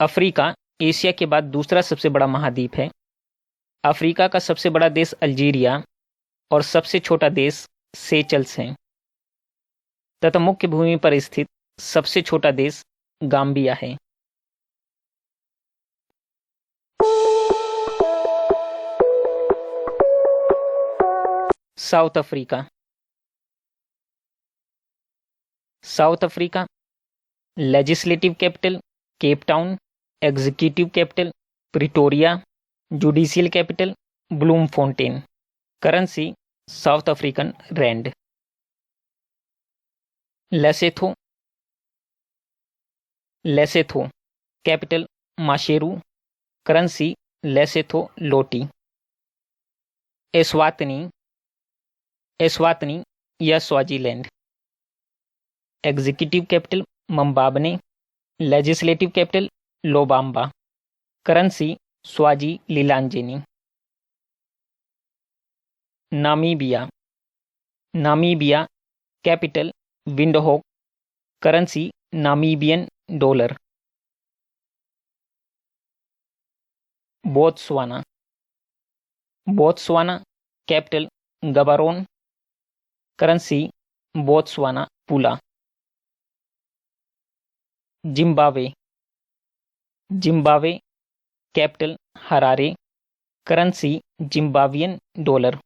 Africa Asia के बाद दूसरा सबसे बड़ा महाद्वीप है। अफ्रीका का सबसे बड़ा देश अल्जीरिया और सबसे छोटा देश सेचल्स है तथा मुख्य भूमि पर स्थित सबसे छोटा देश गाम्बिया है। South Africa. South Africa legislative capital Cape Town, executive capital Pretoria, judicial capital Bloemfontein. Currency South African rand. Lesotho. Lesotho capital Maseru, currency Lesotho loti. Eswatini. Eswatini या Swaziland. Executive capital Mbabane, legislative capital Lobamba, currency Swazi lilangeni. Namibia. Namibia capital Windhoek, currency Namibian dollar. Botswana. Botswana capital Gaborone, currency Botswana pula. Zimbabwe. Zimbabwe capital Harare, currency Zimbabwean dollar.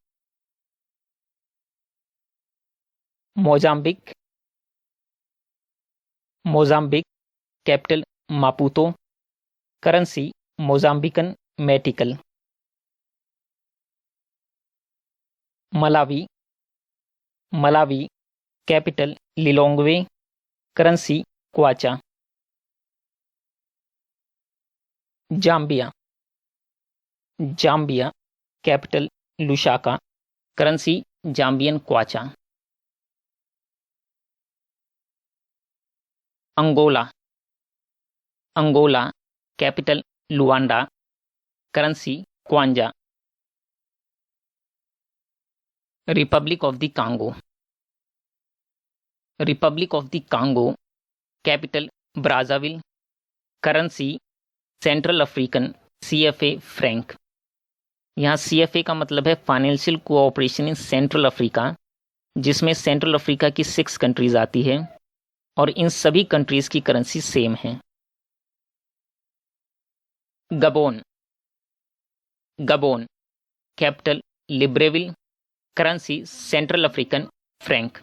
Mozambique. Mozambique capital Maputo, currency Mozambican मेटिकल। Malawi. Malawi capital Lilongwe, currency kwacha. Zambia. Zambia capital Lusaka, currency Zambian kwacha. Angola. Angola capital Luanda, currency kwanza. Republic of the Congo. Republic of the Congo capital Brazzaville, currency Central African CFA franc. यहाँ CFA का मतलब है financial cooperation in Central Africa, जिसमें Central Africa की 6 countries आती है और इन सभी कंट्रीज की करेंसी सेम है। Gabon. Gabon capital Libreville, currency Central African franc.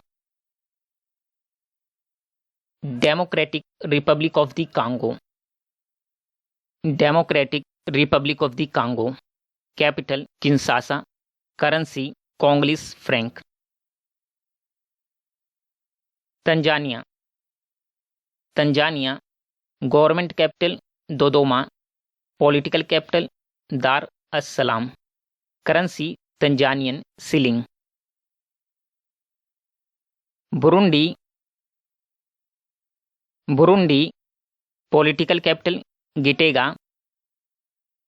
Democratic Republic of the Congo. Democratic Republic of the Congo capital Kinshasa, currency Congolese franc. Tanzania. Tanzania government capital Dodoma, political capital Dar es Salaam, currency Tanzanian shilling. Burundi. Burundi political capital Gitega,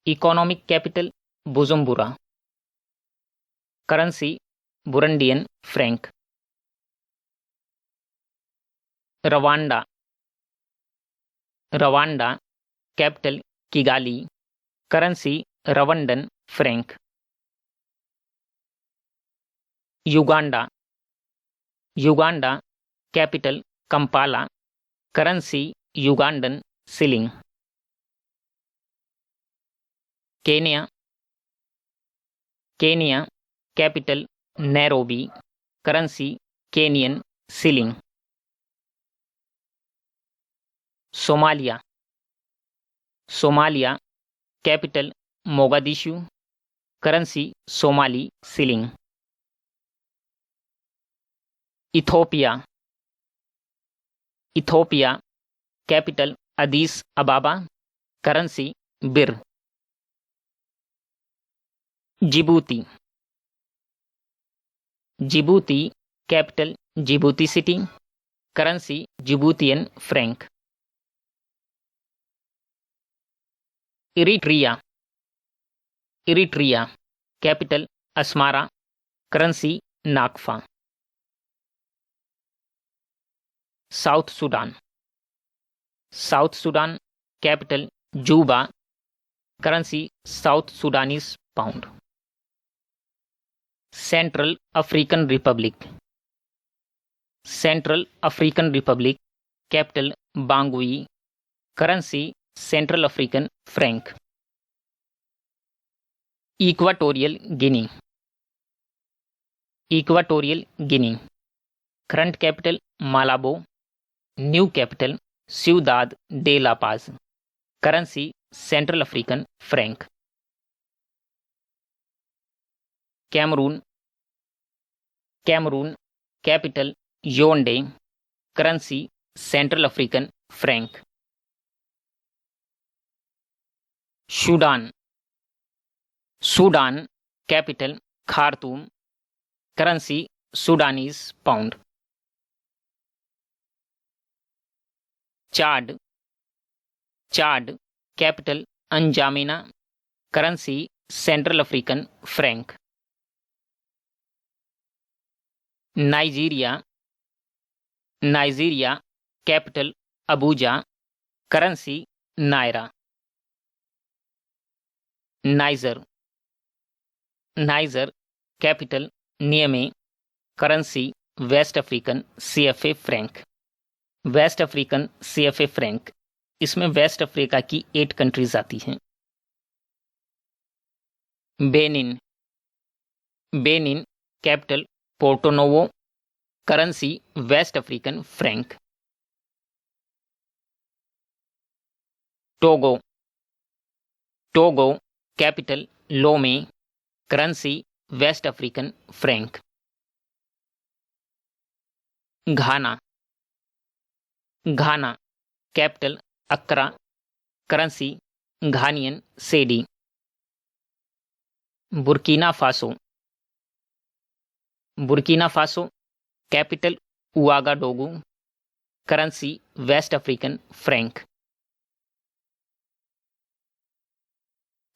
economic capital Bujumbura, currency Burundian franc. Rwanda. Rwanda capital Kigali, currency Rwandan franc. Uganda. Uganda capital Kampala, currency Ugandan shilling. Kenya. Kenya capital Nairobi, currency Kenyan shilling. Somalia. Somalia capital Mogadishu, currency Somali shilling. Ethiopia. Ethiopia capital Addis Ababa, currency birr. Djibouti. Djibouti capital Djibouti City, currency Djiboutian franc. Eritrea. Eritrea capital Asmara, currency nakfa. South Sudan. South Sudan capital Juba, currency South Sudanese pound. Central African Republic, Central African Republic, capital Bangui, currency Central African franc. Equatorial Guinea, Equatorial Guinea, current capital Malabo, new capital Ciudad de la Paz, currency Central African franc. Cameroon, Cameroon, capital Yaounde, currency Central African franc. Sudan, Sudan, capital Khartoum, currency Sudanese pound. Chad, Chad, capital N'Djamena, currency Central African franc. Nigeria, Nigeria, capital Abuja, currency naira. Niger, Niger, capital Niamey, currency West African CFA franc. West African CFA franc, इसमें West Africa की 8 countries आती हैं। Benin, Benin, capital Porto Novo, currency West African franc. Togo, Togo, capital Lome, currency West African franc. Ghana, Ghana, capital Accra, currency Ghanaian cedi. Burkina Faso, Burkina Faso, capital Ouagadougou, currency West African franc.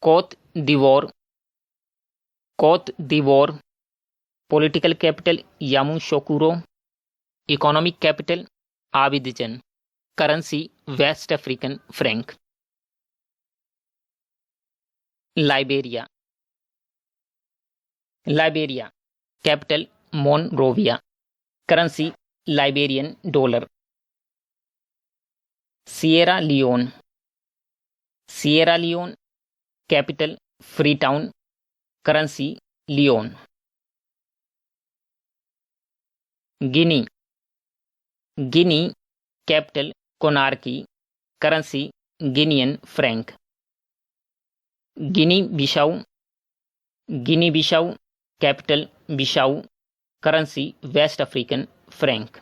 Cote d'Ivoire, Cote d'Ivoire, political capital Yamoussoukro, economic capital Abidjan, currency West African franc. Liberia, Liberia, capital Monrovia, currency Liberian dollar. Sierra Leone, Sierra Leone, capital Freetown, currency leone. Guinea, Guinea, capital Conakry, currency Guinean franc. Guinea Bissau, Guinea Bissau, capital Bissau, currency West African franc.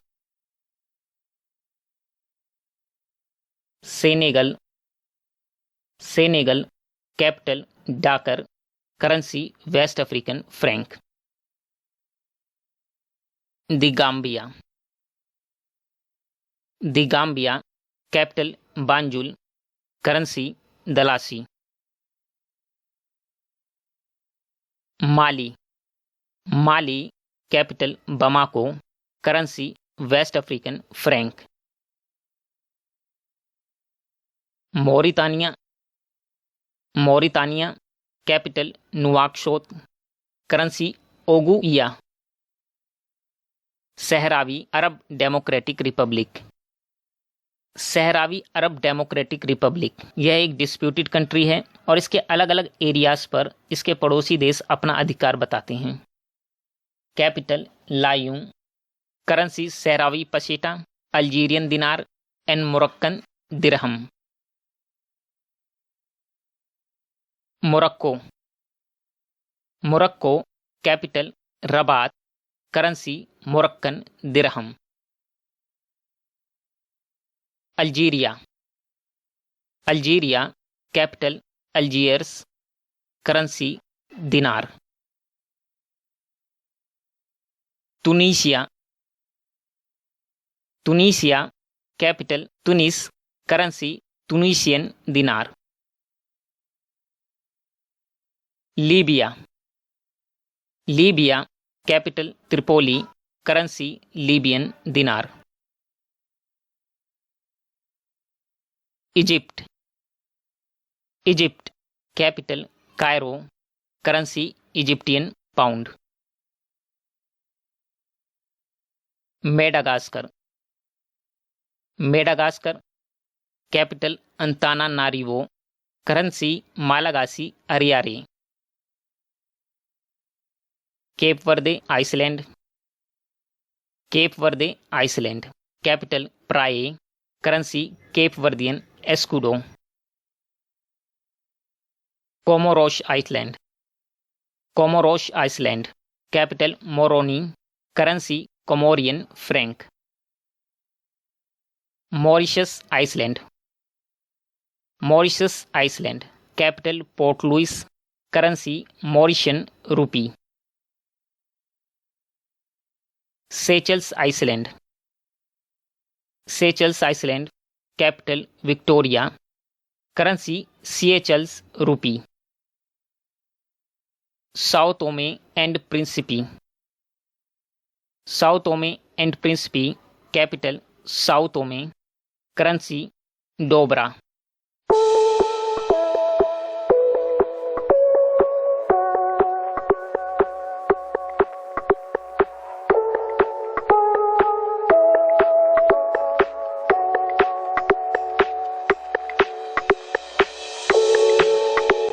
Senegal, Senegal, capital Dakar, currency West African franc. The Gambia, the Gambia, capital Banjul, currency dalasi. Mali, Mali, capital Bamako, currency West African franc. Mauritania, Mauritania, capital Nouakchott, currency ouguiya. Sahrawi Arab Democratic Republic, Sahrawi Arab Democratic Republic, यह एक disputed country है और इसके अलग अलग areas पर इसके पड़ोसी देश अपना अधिकार बताते हैं। Capital Laayoune, currency Sahrawi peseta, Algerian dinar and Moroccan dirham. Morocco, Morocco, capital Rabat, currency Moroccan dirham. Algeria, Algeria, capital Algiers, currency dinar. Tunisia, Tunisia, capital Tunis, currency Tunisian dinar. Libya, Libya, capital Tripoli, currency Libyan dinar. Egypt, Egypt, capital Cairo, currency Egyptian pound. Madagascar, Madagascar, capital Antananarivo, currency Malagasy ariary. Cape Verde island, Cape Verde island, capital Praia, currency Cape Verdean escudo. Comoros island, Comoros Iceland, capital Moroni, currency Comorian franc. Mauritius island, Mauritius island, capital Port Louis, currency Mauritian rupee. Seychelles island, Seychelles island, capital Victoria, currency Seychelles rupee. Sao Tome and Principe, Sao Tome and Principe, capital Sao Tome, currency Dobra.